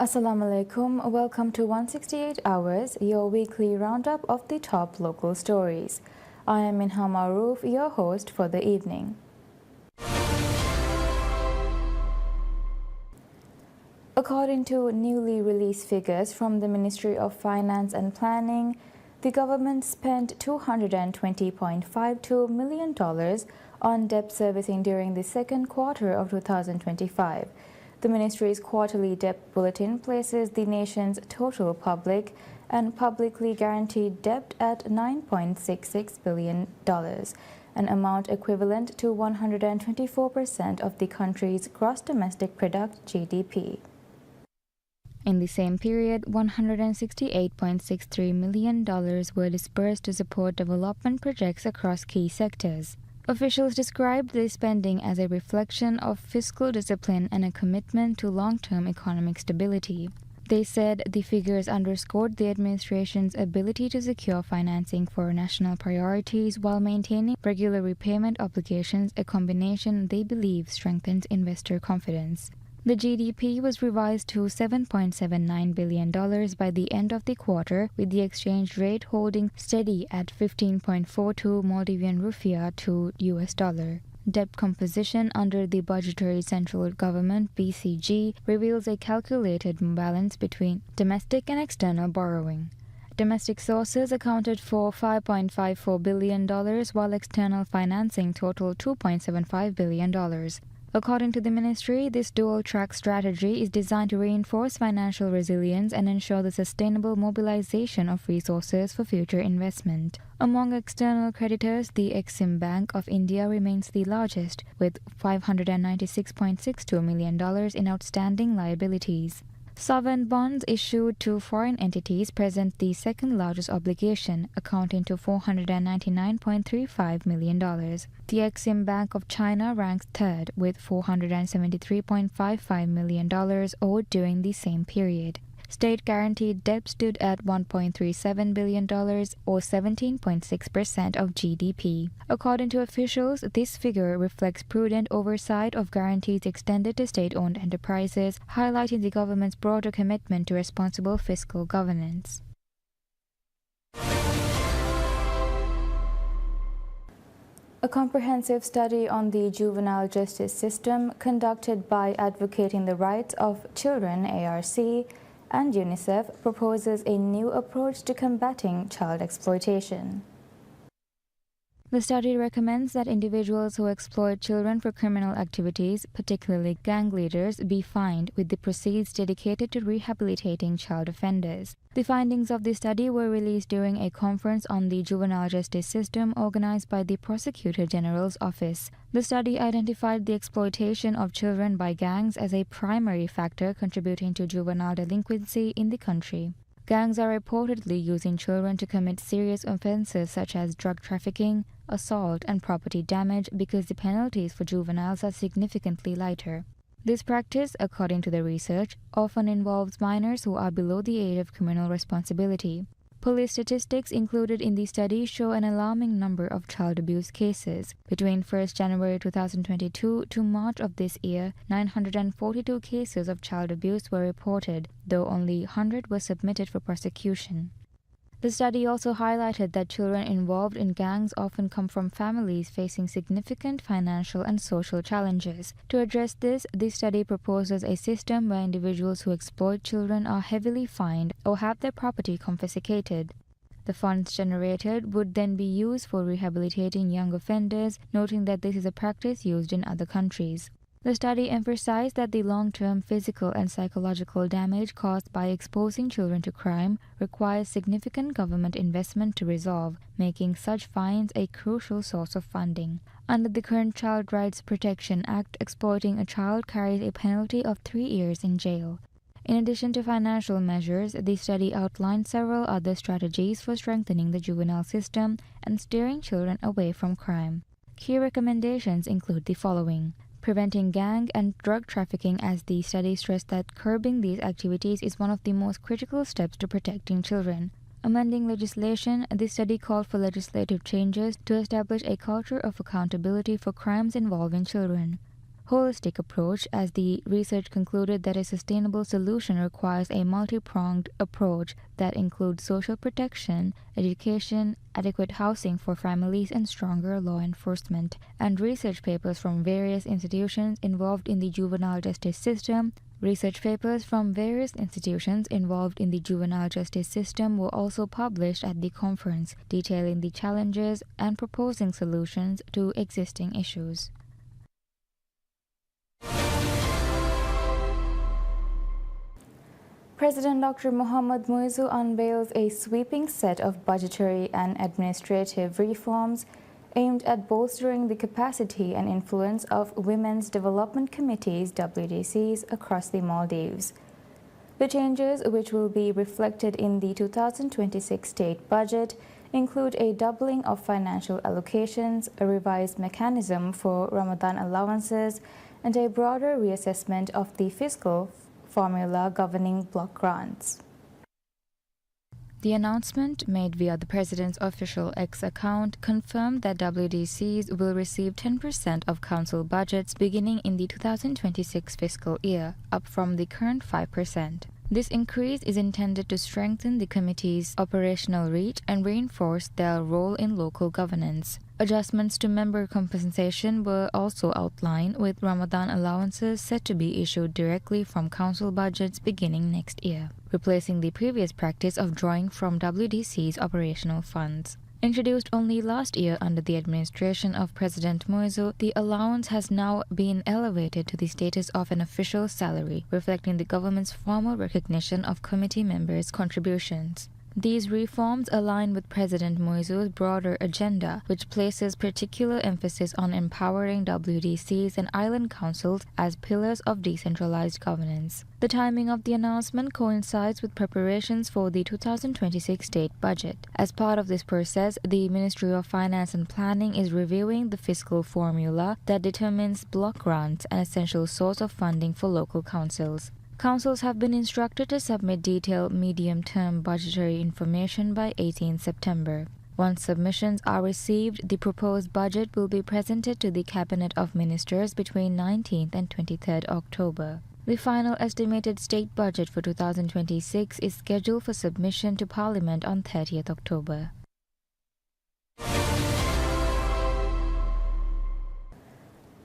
Assalamu alaikum. Welcome to 168 Hours, your weekly roundup of the top local stories. I am Minha Maroof, your host for the evening. According to newly released figures from the Ministry of Finance and Planning, the government spent $220.52 million on debt servicing during the second quarter of 2025. The ministry's quarterly debt bulletin places the nation's total public and publicly guaranteed debt at $9.66 billion, an amount equivalent to 124% of the country's gross domestic product (GDP). In the same period, $168.63 million were disbursed to support development projects across key sectors. Officials described this spending as a reflection of fiscal discipline and a commitment to long-term economic stability. They said the figures underscored the administration's ability to secure financing for national priorities while maintaining regular repayment obligations, a combination they believe strengthens investor confidence. The GDP was revised to $7.79 billion by the end of the quarter, with the exchange rate holding steady at 15.42 Maldivian rupiah to US dollar. Debt composition under the Budgetary Central Government (BCG) reveals a calculated balance between domestic and external borrowing. Domestic sources accounted for $5.54 billion, while external financing totaled $2.75 billion. According to the ministry, this dual-track strategy is designed to reinforce financial resilience and ensure the sustainable mobilization of resources for future investment. Among external creditors, the Exim Bank of India remains the largest, with $596.62 million in outstanding liabilities. Sovereign bonds issued to foreign entities present the second largest obligation, accounting to $499.35 million. The Exim Bank of China ranks third, with $473.55 million owed during the same period. State-guaranteed debt stood at $1.37 billion, or 17.6% of GDP. According to officials, this figure reflects prudent oversight of guarantees extended to state-owned enterprises, highlighting the government's broader commitment to responsible fiscal governance. A comprehensive study on the juvenile justice system conducted by Advocating the Rights of Children (ARC) and UNICEF proposes a new approach to combating child exploitation. The study recommends that individuals who exploit children for criminal activities, particularly gang leaders, be fined, with the proceeds dedicated to rehabilitating child offenders. The findings of the study were released during a conference on the juvenile justice system organized by the Prosecutor General's Office. The study identified the exploitation of children by gangs as a primary factor contributing to juvenile delinquency in the country. Gangs are reportedly using children to commit serious offenses such as drug trafficking, assault, and property damage because the penalties for juveniles are significantly lighter. This practice, according to the research, often involves minors who are below the age of criminal responsibility. Police statistics included in the study show an alarming number of child abuse cases. Between 1 January 2022 to March of this year, 942 cases of child abuse were reported, though only 100 were submitted for prosecution. The study also highlighted that children involved in gangs often come from families facing significant financial and social challenges. To address this, the study proposes a system where individuals who exploit children are heavily fined or have their property confiscated. The funds generated would then be used for rehabilitating young offenders, noting that this is a practice used in other countries. The study emphasized that the long-term physical and psychological damage caused by exposing children to crime requires significant government investment to resolve, making such fines a crucial source of funding. Under the current Child Rights Protection Act, exploiting a child carries a penalty of 3 years in jail. In addition to financial measures, the study outlined several other strategies for strengthening the juvenile system and steering children away from crime. Key recommendations include the following: preventing gang and drug trafficking, as the study stressed that curbing these activities is one of the most critical steps to protecting children. Amending legislation, the study called for legislative changes to establish a culture of accountability for crimes involving children. holistic approach, as the research concluded that a sustainable solution requires a multi-pronged approach that includes social protection, education, adequate housing for families, and stronger law enforcement. And research papers from various institutions involved in the juvenile justice system were also published at the conference, detailing the challenges and proposing solutions to existing issues. President Dr. Mohammad Muizzu unveils a sweeping set of budgetary and administrative reforms aimed at bolstering the capacity and influence of Women's Development Committees (WDCs) across the Maldives. The changes, which will be reflected in the 2026 state budget, include a doubling of financial allocations, a revised mechanism for Ramadan allowances, and a broader reassessment of the fiscal formula governing block grants. The announcement, made via the President's official X account, confirmed that WDCs will receive 10% of council budgets beginning in the 2026 fiscal year, up from the current 5%. This increase is intended to strengthen the committee's operational reach and reinforce their role in local governance. Adjustments to member compensation were also outlined, with Ramadan allowances set to be issued directly from council budgets beginning next year, replacing the previous practice of drawing from WDC's operational funds. Introduced only last year under the administration of President Muizzu, the allowance has now been elevated to the status of an official salary, reflecting the government's formal recognition of committee members' contributions. These reforms align with President Muizzu's broader agenda, which places particular emphasis on empowering WDCs and island councils as pillars of decentralized governance. The timing of the announcement coincides with preparations for the 2026 state budget. As part of this process, the Ministry of Finance and Planning is reviewing the fiscal formula that determines block grants, an essential source of funding for local councils. Councils have been instructed to submit detailed medium-term budgetary information by 18 September. Once submissions are received, the proposed budget will be presented to the Cabinet of Ministers between 19th and 23rd October. The final estimated state budget for 2026 is scheduled for submission to Parliament on 30th October.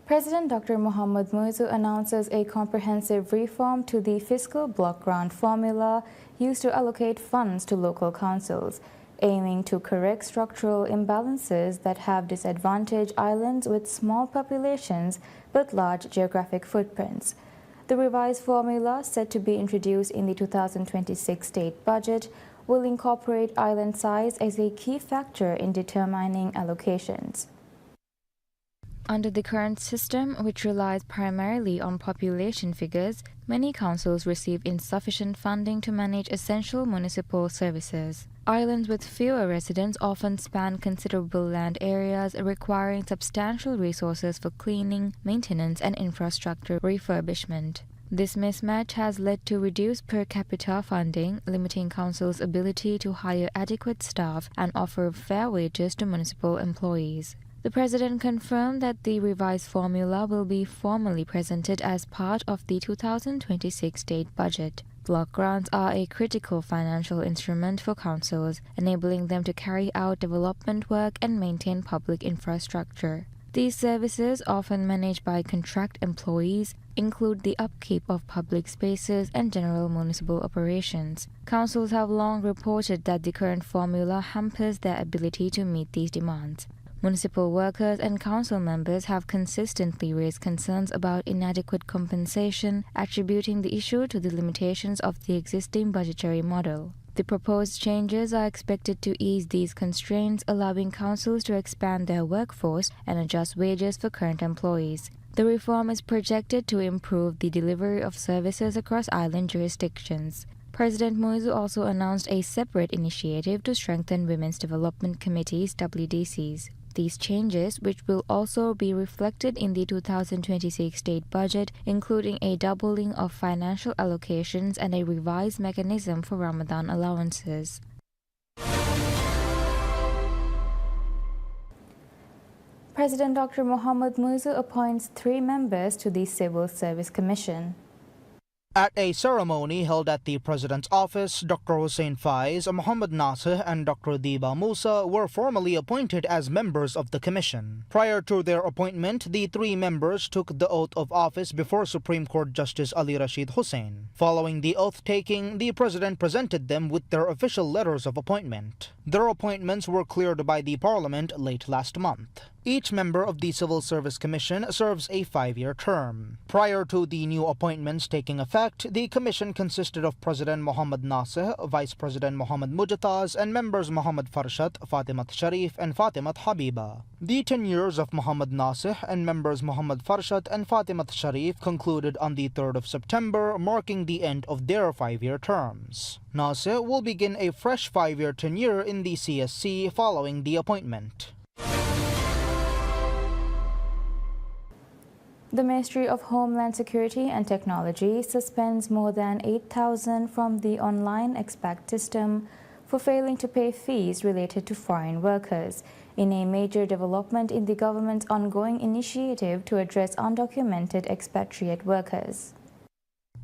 President Dr. Mohammad Muizzu announces a comprehensive reform to the fiscal block grant formula used to allocate funds to local councils, aiming to correct structural imbalances that have disadvantaged islands with small populations but large geographic footprints. The revised formula, set to be introduced in the 2026 state budget, will incorporate island size as a key factor in determining allocations. Under the current system, which relies primarily on population figures, many councils receive insufficient funding to manage essential municipal services. Islands with fewer residents often span considerable land areas, requiring substantial resources for cleaning, maintenance, and infrastructure refurbishment. This mismatch has led to reduced per capita funding, limiting councils' ability to hire adequate staff and offer fair wages to municipal employees. The President confirmed that the revised formula will be formally presented as part of the 2026 state budget. Block grants are a critical financial instrument for councils, enabling them to carry out development work and maintain public infrastructure. These services, often managed by contract employees, include the upkeep of public spaces and general municipal operations. Councils have long reported that the current formula hampers their ability to meet these demands. Municipal workers and council members have consistently raised concerns about inadequate compensation, attributing the issue to the limitations of the existing budgetary model. The proposed changes are expected to ease these constraints, allowing councils to expand their workforce and adjust wages for current employees. The reform is projected to improve the delivery of services across island jurisdictions. President Muizzu also announced a separate initiative to strengthen Women's Development Committees (WDCs). These changes, which will also be reflected in the 2026 state budget, including a doubling of financial allocations and a revised mechanism for Ramadan allowances. President Dr. Mohammad Musa appoints 3 members to the Civil Service Commission. At a ceremony held at the President's office, Dr. Hussein Faiz, Mohammad Nasir, and Dr. Diba Musa were formally appointed as members of the commission. Prior to their appointment, the 3 members took the oath of office before Supreme Court Justice Ali Rashid Hussain. Following the oath-taking, the President presented them with their official letters of appointment. Their appointments were cleared by the Parliament late last month. Each member of the Civil Service Commission serves a 5-year term. Prior to the new appointments taking effect, the commission consisted of President Mohammad Nasir, Vice President Mohammad Mujtaz, and members Mohammad Farshat, Fatimat Sharif, and Fatimat Habiba. The tenures of Mohammad Nasir and members Mohammad Farshat and Fatimat Sharif concluded on the 3rd of September, marking the end of their 5-year terms. Nasir will begin a fresh 5-year tenure in the CSC following the appointment. The Ministry of Homeland Security and Technology suspends more than 8,000 from the online expat system for failing to pay fees related to foreign workers, in a major development in the government's ongoing initiative to address undocumented expatriate workers.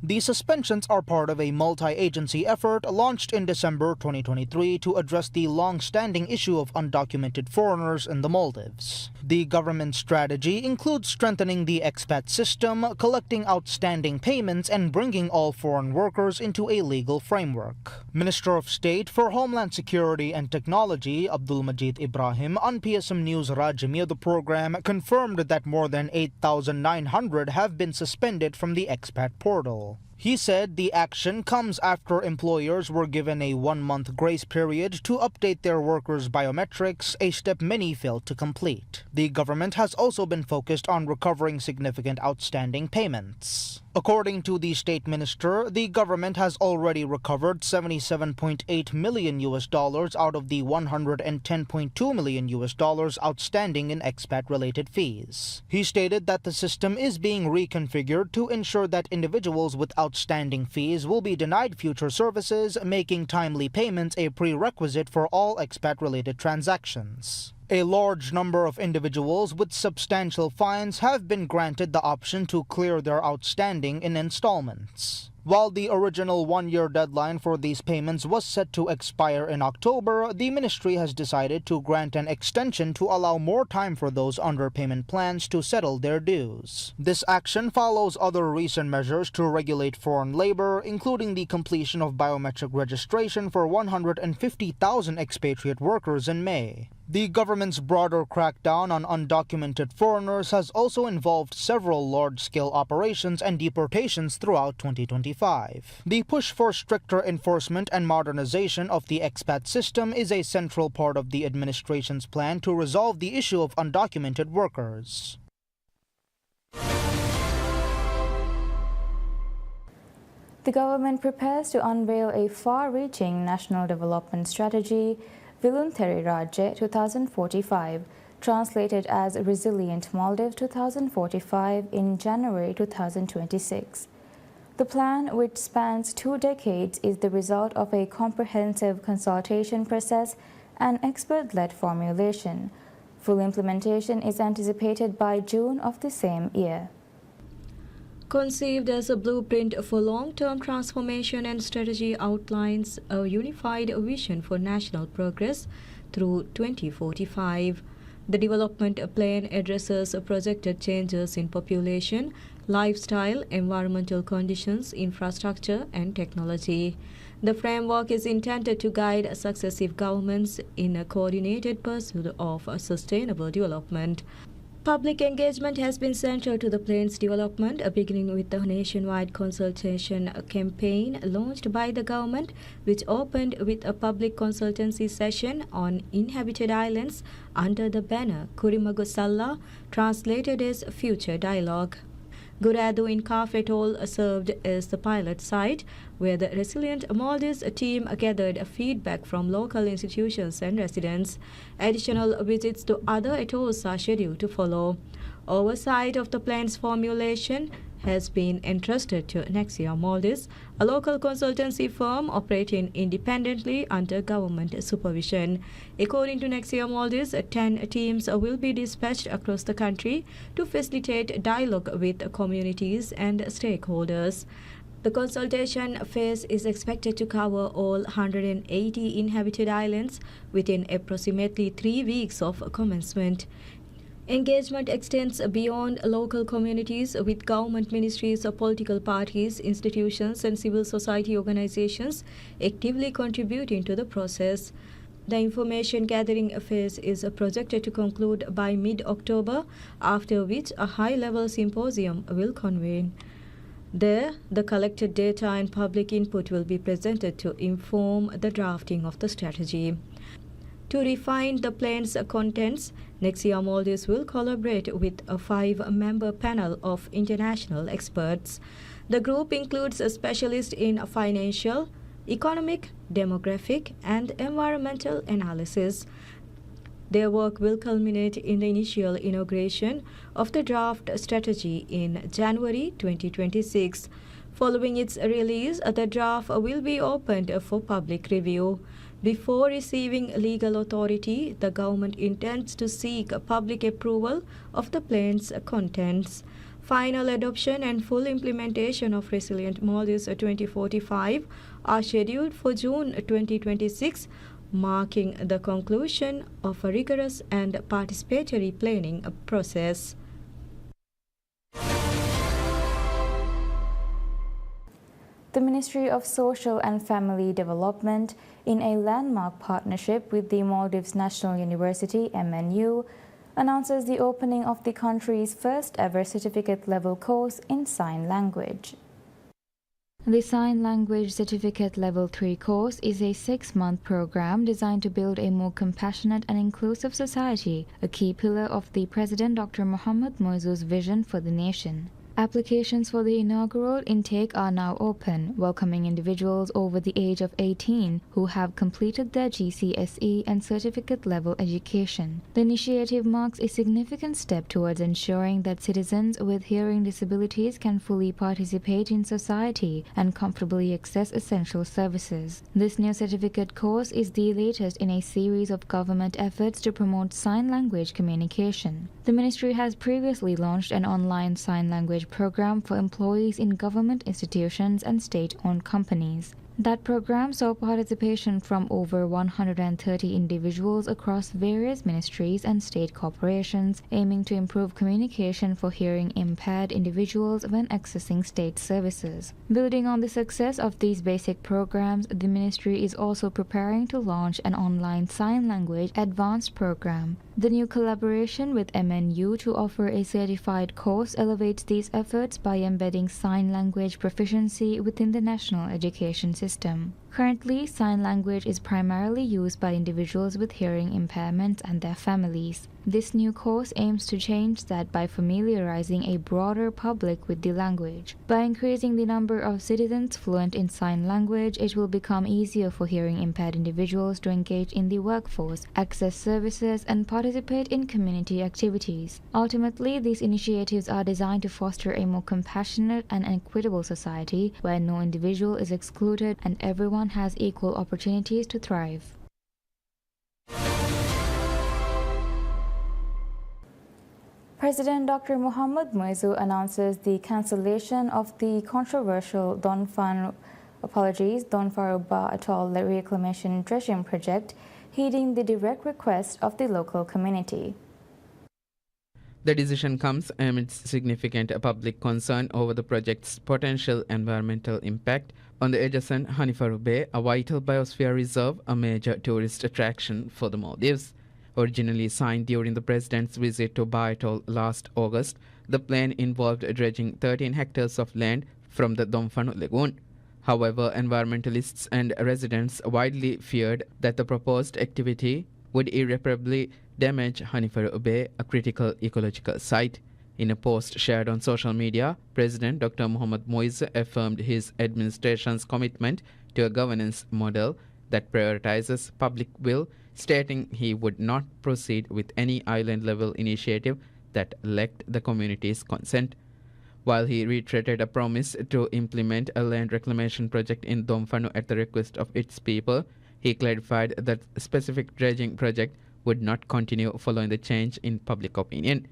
The suspensions are part of a multi-agency effort launched in December 2023 to address the long-standing issue of undocumented foreigners in the Maldives. The government strategy includes strengthening the expat system, collecting outstanding payments, and bringing all foreign workers into a legal framework. Minister of State for Homeland Security and Technology Abdul Majid Ibrahim on PSM News Rajamir the program confirmed that more than 8,900 have been suspended from the expat portal. He said the action comes after employers were given a 1-month grace period to update their workers' biometrics, a step many failed to complete. The government has also been focused on recovering significant outstanding payments. According to the state minister, the government has already recovered $77.8 million out of the $110.2 million outstanding in expat-related fees. He stated that the system is being reconfigured to ensure that individuals with outstanding fees will be denied future services, making timely payments a prerequisite for all expat-related transactions. A large number of individuals with substantial fines have been granted the option to clear their outstanding in installments. While the original 1-year deadline for these payments was set to expire in October, the ministry has decided to grant an extension to allow more time for those under payment plans to settle their dues. This action follows other recent measures to regulate foreign labor, including the completion of biometric registration for 150,000 expatriate workers in May. The government's broader crackdown on undocumented foreigners has also involved several large-scale operations and deportations throughout 2025. The push for stricter enforcement and modernization of the expat system is a central part of the administration's plan to resolve the issue of undocumented workers. The government prepares to unveil a far-reaching national development strategy, Viluntari Rajya 2045, translated as Resilient Maldives 2045 in January 2026. The plan, which spans 2 decades, is the result of a comprehensive consultation process and expert-led formulation. Full implementation is anticipated by June of the same year. Conceived as a blueprint for long-term transformation and strategy, outlines a unified vision for national progress through 2045. The development plan addresses projected changes in population, lifestyle, environmental conditions, infrastructure, and technology. The framework is intended to guide successive governments in a coordinated pursuit of sustainable development. Public engagement has been central to the plan's development, beginning with the nationwide consultation campaign launched by the government, which opened with a public consultancy session on inhabited islands under the banner Kurimagusalla, translated as Future Dialogue. Guradu in Kaf Atoll served as the pilot site, where the Resilient Maldives team gathered feedback from local institutions and residents. Additional visits to other atolls are scheduled to follow. Oversight of the plan's formulation has been entrusted to Nexia Maldives, a local consultancy firm operating independently under government supervision. According to Nexia Maldives, 10 teams will be dispatched across the country to facilitate dialogue with communities and stakeholders. The consultation phase is expected to cover all 180 inhabited islands within approximately 3 weeks of commencement. Engagement extends beyond local communities with government ministries, political parties, institutions, and civil society organizations actively contributing to the process. The information gathering phase is projected to conclude by mid-October, after which a high-level symposium will convene. There, the collected data and public input will be presented to inform the drafting of the strategy. To refine the plan's contents, Nexia Maldives will collaborate with a 5-member panel of international experts. The group includes a specialist in financial, economic, demographic, and environmental analysis. Their work will culminate in the initial inauguration of the draft strategy in January 2026. Following its release, the draft will be opened for public review. Before receiving legal authority, the government intends to seek public approval of the plan's contents. Final adoption and full implementation of Resilient Maldives 2045 are scheduled for June 2026, marking the conclusion of a rigorous and participatory planning process. The Ministry of Social and Family Development, in a landmark partnership with the Maldives National University (MNU), announces the opening of the country's first ever certificate-level course in sign language. The Sign Language Certificate Level 3 course is a 6-month program designed to build a more compassionate and inclusive society, a key pillar of the President Dr. Mohamed Moizu's vision for the nation. Applications for the inaugural intake are now open, welcoming individuals over the age of 18 who have completed their GCSE and certificate-level education. The initiative marks a significant step towards ensuring that citizens with hearing disabilities can fully participate in society and comfortably access essential services. This new certificate course is the latest in a series of government efforts to promote sign language communication. The ministry has previously launched an online sign language program for employees in government institutions and state-owned companies. That program saw participation from over 130 individuals across various ministries and state corporations, aiming to improve communication for hearing-impaired individuals when accessing state services. Building on the success of these basic programs, the ministry is also preparing to launch an online sign language advanced program. The new collaboration with MNU to offer a certified course elevates these efforts by embedding sign language proficiency within the national education system. Currently, sign language is primarily used by individuals with hearing impairments and their families. This new course aims to change that by familiarizing a broader public with the language. By increasing the number of citizens fluent in sign language, it will become easier for hearing impaired individuals to engage in the workforce, access services, and participate in community activities. Ultimately, these initiatives are designed to foster a more compassionate and equitable society where no individual is excluded and everyone has equal opportunities to thrive. President Dr. Mohamed Moizu announces the cancellation of the controversial Don Faru Ba Atoll Reclamation Dredging Project, heeding the direct request of the local community. The decision comes amidst significant public concern over the project's potential environmental impact on the adjacent Hanifaru Bay, a vital biosphere reserve, a major tourist attraction for the Maldives. Originally signed during the President's visit to Ba Atoll last August, the plan involved dredging 13 hectares of land from the Domfanu Lagoon. However, environmentalists and residents widely feared that the proposed activity would irreparably damage Hanifaru Bay, a critical ecological site. In a post shared on social media, President Dr. Mohamed Moizu affirmed his administration's commitment to a governance model that prioritizes public will, stating he would not proceed with any island-level initiative that lacked the community's consent. While he reiterated a promise to implement a land reclamation project in Domfanu at the request of its people, he clarified that a specific dredging project would not continue following the change in public opinion.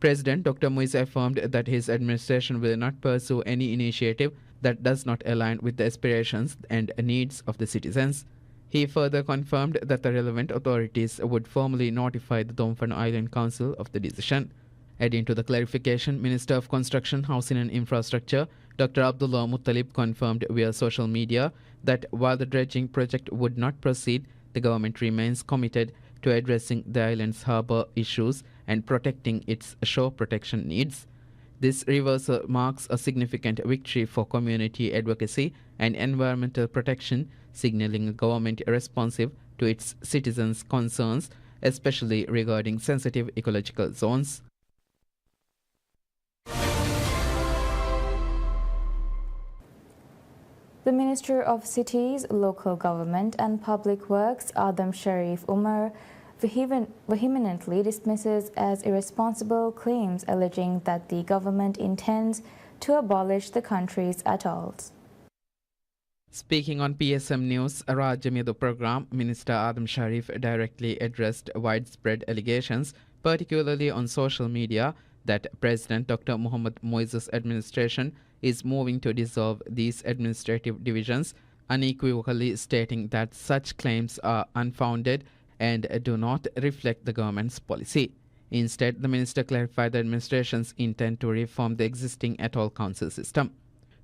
President Dr. Muiz affirmed that his administration will not pursue any initiative that does not align with the aspirations and needs of the citizens. He further confirmed that the relevant authorities would formally notify the Domfanu Island Council of the decision. Adding to the clarification, Minister of Construction, Housing and Infrastructure, Dr. Abdullah Muttalib, confirmed via social media that while the dredging project would not proceed, the government remains committed to addressing the island's harbour issues and protecting its shore protection needs. This reversal marks a significant victory for community advocacy and environmental protection, signaling a government responsive to its citizens' concerns, especially regarding sensitive ecological zones. The Minister of Cities, Local Government and Public Works, Adam Sharif Umar, vehemently dismisses as irresponsible claims alleging that the government intends to abolish the country's atolls. Speaking on PSM News Rajya Medu program, Minister Adam Sharif directly addressed widespread allegations, particularly on social media, that President Dr. Mohammad Moiz's administration is moving to dissolve these administrative divisions, unequivocally stating that such claims are unfounded and do not reflect the government's policy. Instead, the minister clarified the administration's intent to reform the existing atoll council system.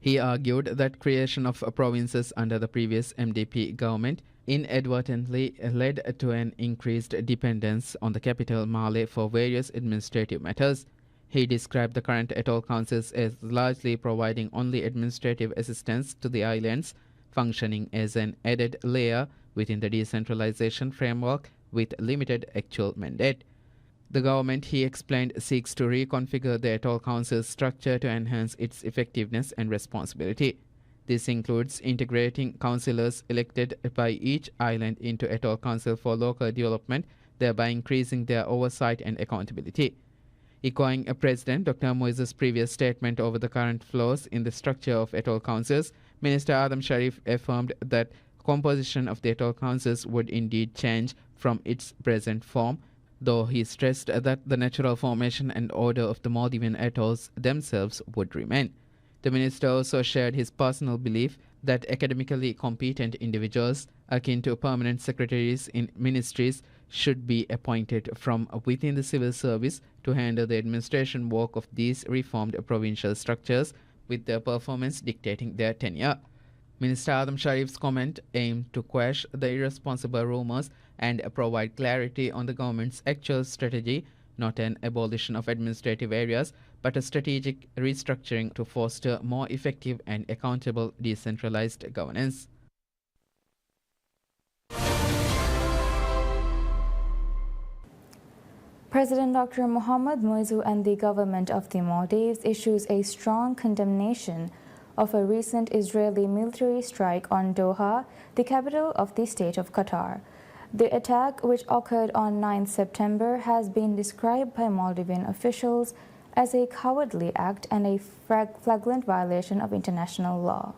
He argued that creation of provinces under the previous MDP government inadvertently led to an increased dependence on the capital Male for various administrative matters. He described the current atoll councils as largely providing only administrative assistance to the islands, functioning as an added layer within the decentralization framework with limited actual mandate. The government, he explained, seeks to reconfigure the atoll council's structure to enhance its effectiveness and responsibility. This includes integrating councillors elected by each island into atoll council for local development, thereby increasing their oversight and accountability. Echoing President Dr. Moiz's previous statement over the current flaws in the structure of atoll councils, Minister Adam Sharif affirmed that composition of the atoll councils would indeed change from its present form, though he stressed that the natural formation and order of the Maldivian atolls themselves would remain. The minister also shared his personal belief that academically competent individuals akin to permanent secretaries in ministries should be appointed from within the civil service to handle the administration work of these reformed provincial structures, with their performance dictating their tenure. Minister Adam Sharif's comment aimed to quash the irresponsible rumors and provide clarity on the government's actual strategy, not an abolition of administrative areas, but a strategic restructuring to foster more effective and accountable decentralized governance. President Dr. Mohammad Moizu and the government of the Maldives issues a strong condemnation of a recent Israeli military strike on Doha, the capital of the state of Qatar. The attack, which occurred on 9 September, has been described by Maldivian officials as a cowardly act and a flagrant violation of international law.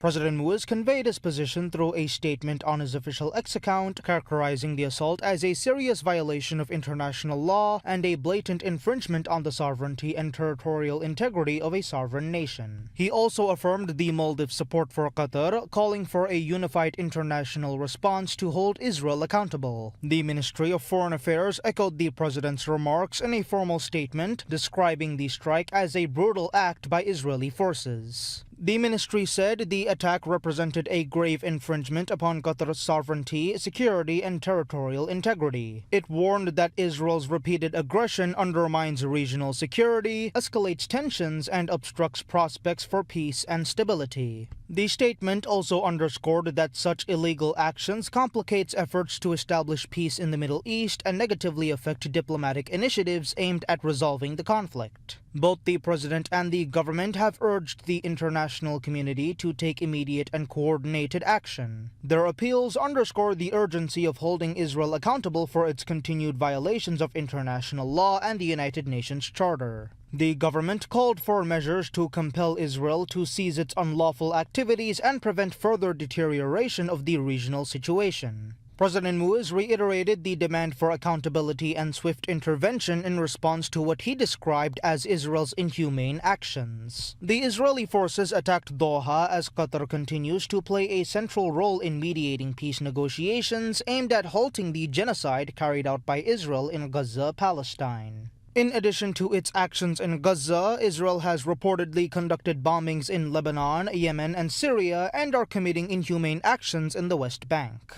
President Muiz conveyed his position through a statement on his official X account, characterizing the assault as a serious violation of international law and a blatant infringement on the sovereignty and territorial integrity of a sovereign nation. He also affirmed the Maldives' support for Qatar, calling for a unified international response to hold Israel accountable. The Ministry of Foreign Affairs echoed the president's remarks in a formal statement, describing the strike as a brutal act by Israeli forces. The ministry said the attack represented a grave infringement upon Qatar's sovereignty, security, and territorial integrity. It warned that Israel's repeated aggression undermines regional security, escalates tensions, and obstructs prospects for peace and stability. The statement also underscored that such illegal actions complicates efforts to establish peace in the Middle East and negatively affect diplomatic initiatives aimed at resolving the conflict. Both the president and the government have urged the international community to take immediate and coordinated action. Their appeals underscore the urgency of holding Israel accountable for its continued violations of international law and the United Nations Charter. The government called for measures to compel Israel to cease its unlawful activities and prevent further deterioration of the regional situation. President Muiz reiterated the demand for accountability and swift intervention in response to what he described as Israel's inhumane actions. The Israeli forces attacked Doha as Qatar continues to play a central role in mediating peace negotiations aimed at halting the genocide carried out by Israel in Gaza, Palestine. In addition to its actions in Gaza, Israel has reportedly conducted bombings in Lebanon, Yemen, and Syria and are committing inhumane actions in the West Bank.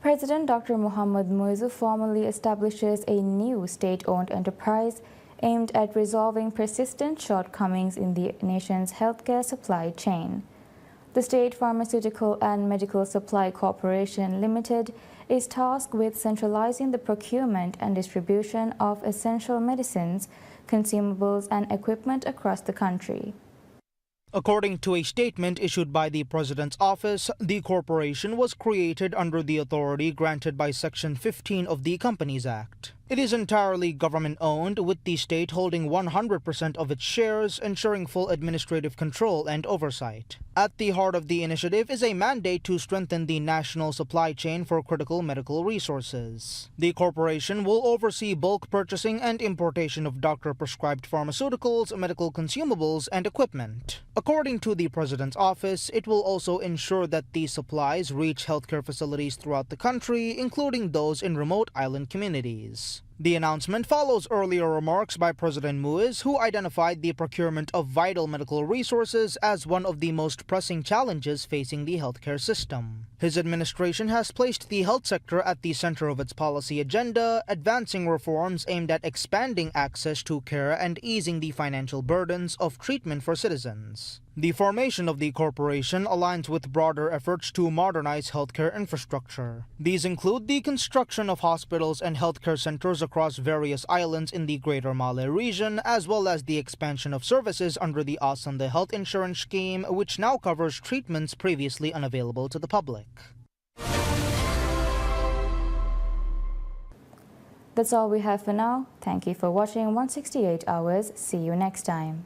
President Dr. Mohammad Muiz formally establishes a new state-owned enterprise aimed at resolving persistent shortcomings in the nation's healthcare supply chain. The State Pharmaceutical and Medical Supply Corporation Limited is tasked with centralizing the procurement and distribution of essential medicines, consumables, and equipment across the country. According to a statement issued by the President's office, the corporation was created under the authority granted by Section 15 of the Companies Act. It is entirely government-owned, with the state holding 100% of its shares, ensuring full administrative control and oversight. At the heart of the initiative is a mandate to strengthen the national supply chain for critical medical resources. The corporation will oversee bulk purchasing and importation of doctor-prescribed pharmaceuticals, medical consumables, and equipment. According to the President's office, it will also ensure that these supplies reach healthcare facilities throughout the country, including those in remote island communities. The announcement follows earlier remarks by President Muiz, who identified the procurement of vital medical resources as one of the most pressing challenges facing the healthcare system. His administration has placed the health sector at the center of its policy agenda, advancing reforms aimed at expanding access to care and easing the financial burdens of treatment for citizens. The formation of the corporation aligns with broader efforts to modernize healthcare infrastructure. These include the construction of hospitals and healthcare centers across various islands in the Greater Malé region, as well as the expansion of services under the Asanda Health Insurance Scheme, which now covers treatments previously unavailable to the public. That's all we have for now. Thank you for watching 168 Hours. See you next time.